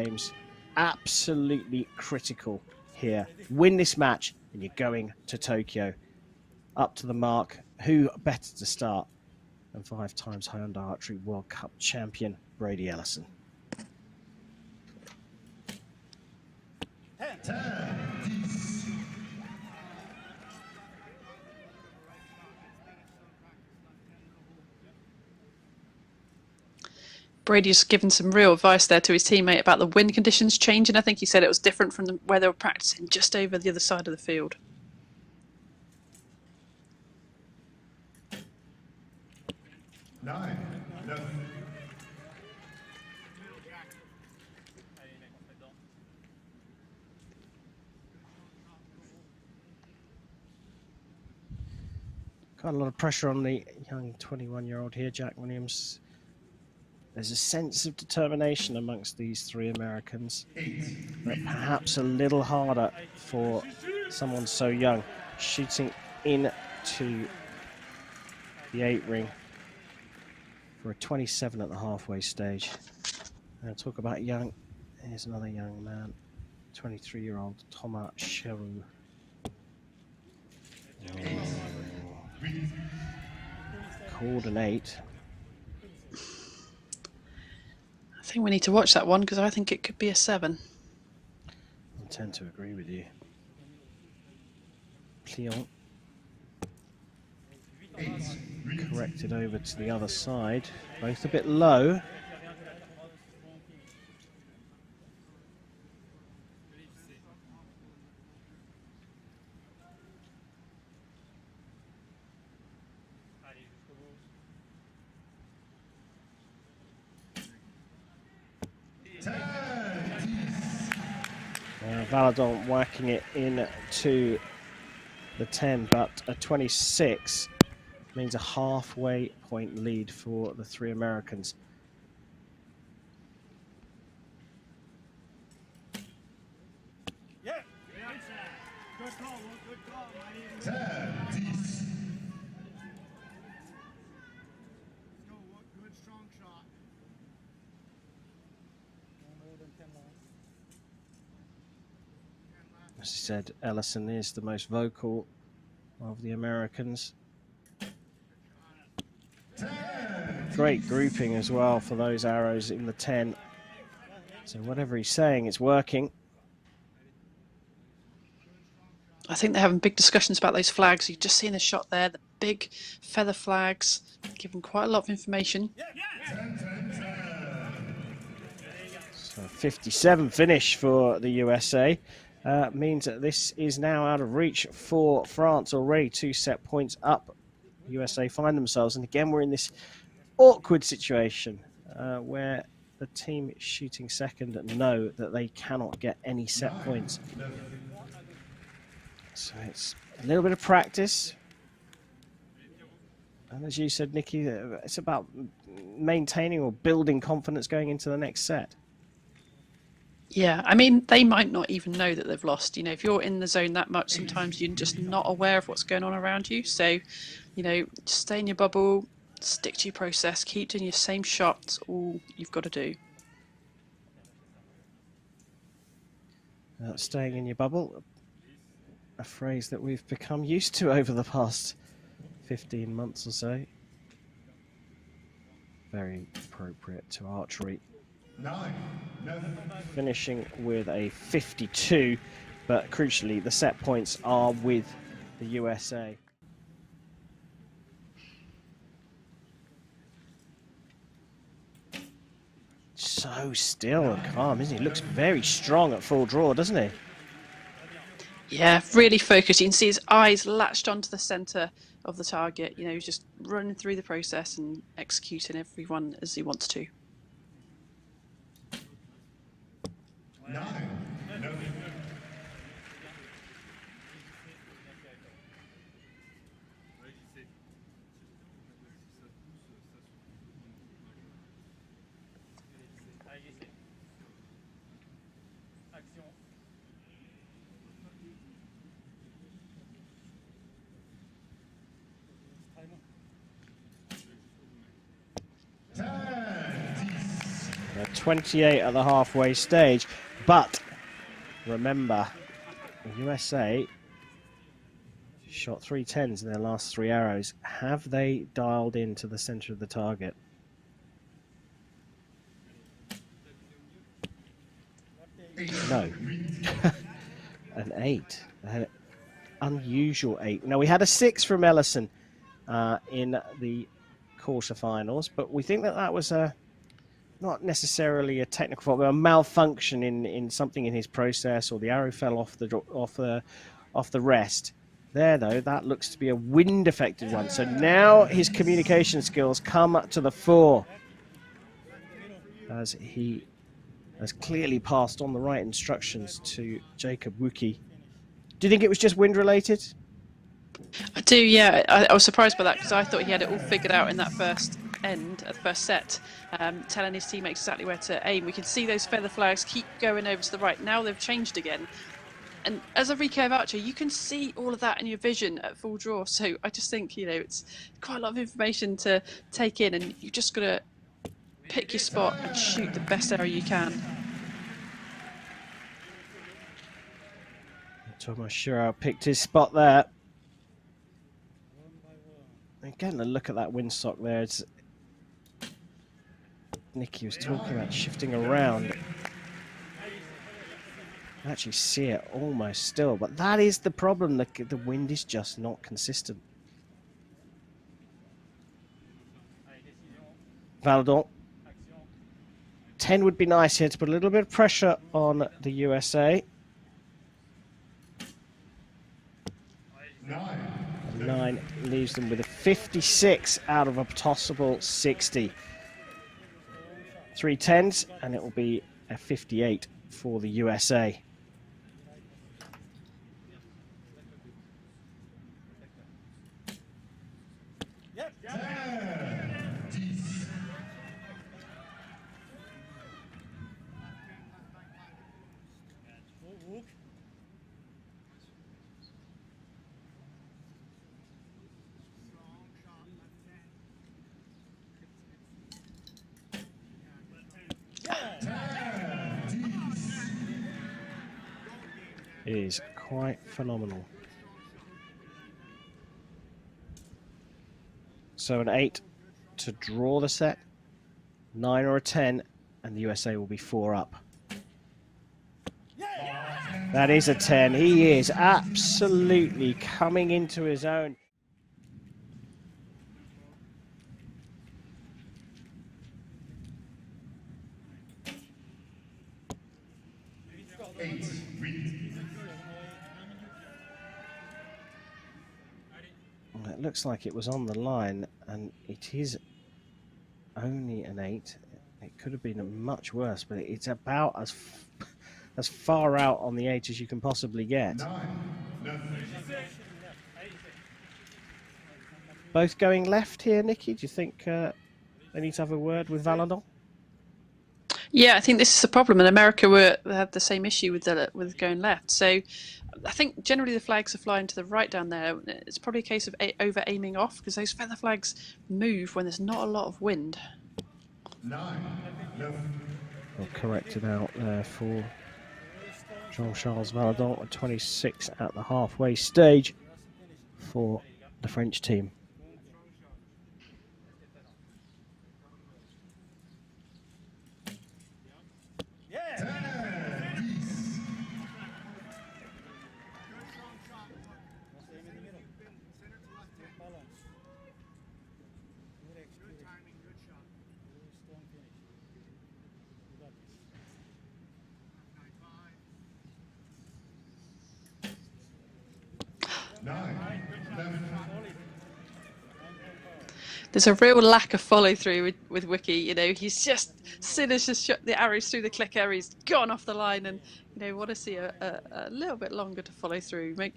games. Absolutely critical here. Win this match and you're going to Tokyo. Up to the mark. Who better to start than 5 times Hyundai Archery World Cup champion Brady Ellison? Brady's given some real advice there to his teammate about the wind conditions changing. I think he said it was different from where they were practicing, just over the other side of the field. Got a lot of pressure on the young 21-year-old here, Jack Williams. There's a sense of determination amongst these 3 Americans, but perhaps a little harder for someone so young, shooting into the 8 ring for a 27 at the halfway stage. And talk about young, here's another young man, 23-year-old Thomas Cheroux. Called an 8. I think we need to watch that one because I think it could be a 7. I tend to agree with you. Pliant corrected over to the other side, both a bit low. Valadon whacking it into the 10, but a 26 means a halfway point lead for the 3 Americans. Yeah. Good call, buddy. Good strong shot. As I said, Ellison is the most vocal of the Americans. Great grouping as well for those arrows in the 10. So whatever he's saying, it's working. I think they're having big discussions about those flags. You've just seen the shot there, the big feather flags, giving quite a lot of information. So 57 finish for the USA. Means that this is now out of reach for France already. 2 set points up. USA find themselves, and again we're in this awkward situation where the team shooting second know that they cannot get any set points. So it's a little bit of practice, and as you said, Nikki, it's about maintaining or building confidence going into the next set. Yeah, I mean, they might not even know that they've lost. You know, if you're in the zone that much, sometimes you're just not aware of what's going on around you. So, you know, just stay in your bubble, stick to your process, keep doing your same shots, all you've got to do. Staying in your bubble, a phrase that we've become used to over the past 15 months or so. Very appropriate to archery. Finishing with a 52, but crucially the set points are with the USA. So still and calm, isn't he? Looks very strong at full draw, doesn't he? Yeah, really focused. You can see his eyes latched onto the centre of the target. You know, he's just running through the process and executing everyone as he wants to. 28 at the halfway stage. But remember, the USA shot 3 10s in their last 3 arrows. Have they dialed into the center of the target? No. An 8. An unusual 8. Now, we had a 6 from Ellison in the quarterfinals, but we think that that was not necessarily a technical fault, but a malfunction in something in his process, or the arrow fell off the rest. There, though, that looks to be a wind-affected one. So now his communication skills come up to the fore, as he has clearly passed on the right instructions to Jacob Wookie. Do you think it was just wind-related? I do, yeah. I was surprised by that because I thought he had it all figured out in that first set, telling his teammates exactly where to aim. We can see those feather flags keep going over to the right. Now they've changed again. And as a recurve archer, you can see all of that in your vision at full draw. So I just think, you know, it's quite a lot of information to take in, and you just got to pick your spot and shoot the best arrow you can. Thomas Schurer picked his spot there. Again, a look at that windsock there. It's Nicky was talking about shifting around. Actually see it almost still, but that is the problem. The wind is just not consistent. Valadon. 10 would be nice here to put a little bit of pressure on the USA. 9 leaves them with a 56 out of a possible 60. 3 10s, and it will be a 58 for the USA. It is quite phenomenal. So an 8 to draw the set, 9 or a 10, and the USA will be 4 up. That is a 10. He is absolutely coming into his own. It looks like it was on the line, and it is only an 8. It could have been much worse, but it's about as far out on the 8 as you can possibly get. Both going left here, Nicky. Do you think they need to have a word with Valadon? Yeah, I think this is the problem, and America had the same issue with going left. So I think generally the flags are flying to the right down there. It's probably a case of over-aiming off, because those feather flags move when there's not a lot of wind. Well, corrected out there for Jean-Charles Valadon, at 26 at the halfway stage for the French team. There's a real lack of follow through with Wookie. You know, he's just, as soon as just shot the arrows through the clicker, he's gone off the line, and you know, want to see a little bit longer to follow through. Make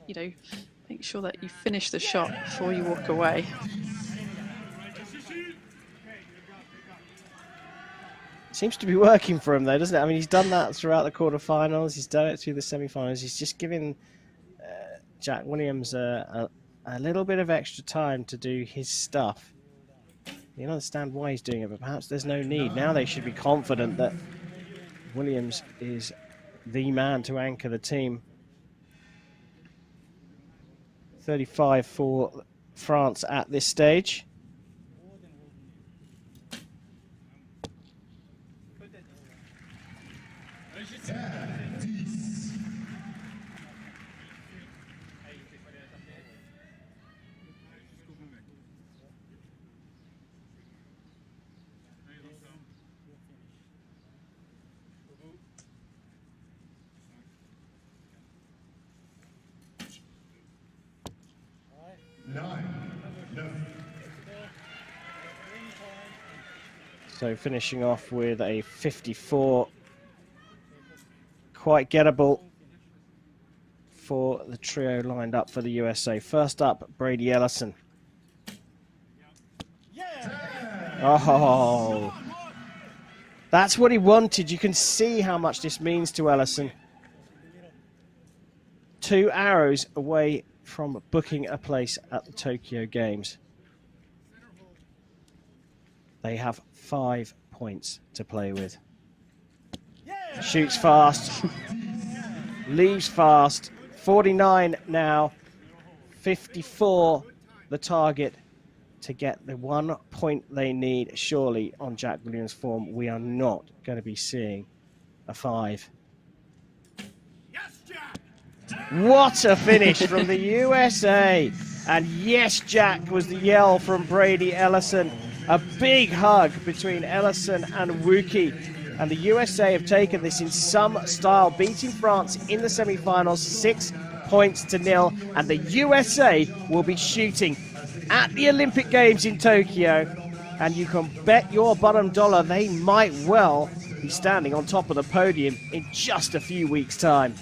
sure that you finish the shot before you walk away. Seems to be working for him though, doesn't it? I mean, he's done that throughout the quarterfinals. He's done it through the semi-finals. He's just giving Jack Williams a little bit of extra time to do his stuff. You understand why he's doing it, but perhaps there's no need. Now they should be confident that Williams is the man to anchor the team. 35 for France at this stage. So finishing off with a 54, quite gettable for the trio lined up for the USA. First up, Brady Ellison. Oh, that's what he wanted. You can see how much this means to Ellison. 2 arrows away from booking a place at the Tokyo Games. They have 5 points to play with. Shoots fast, leaves fast. 49 now, 54 the target to get the 1 point they need. Surely on Jack Williams' form, we are not going to be seeing a 5. What a finish from the USA. And yes, Jack was the yell from Brady Ellison. A big hug between Ellison and Wookie. And the USA have taken this in some style, beating France in the semi-finals 6 points to 0. And the USA will be shooting at the Olympic Games in Tokyo. And you can bet your bottom dollar they might well be standing on top of the podium in just a few weeks' time.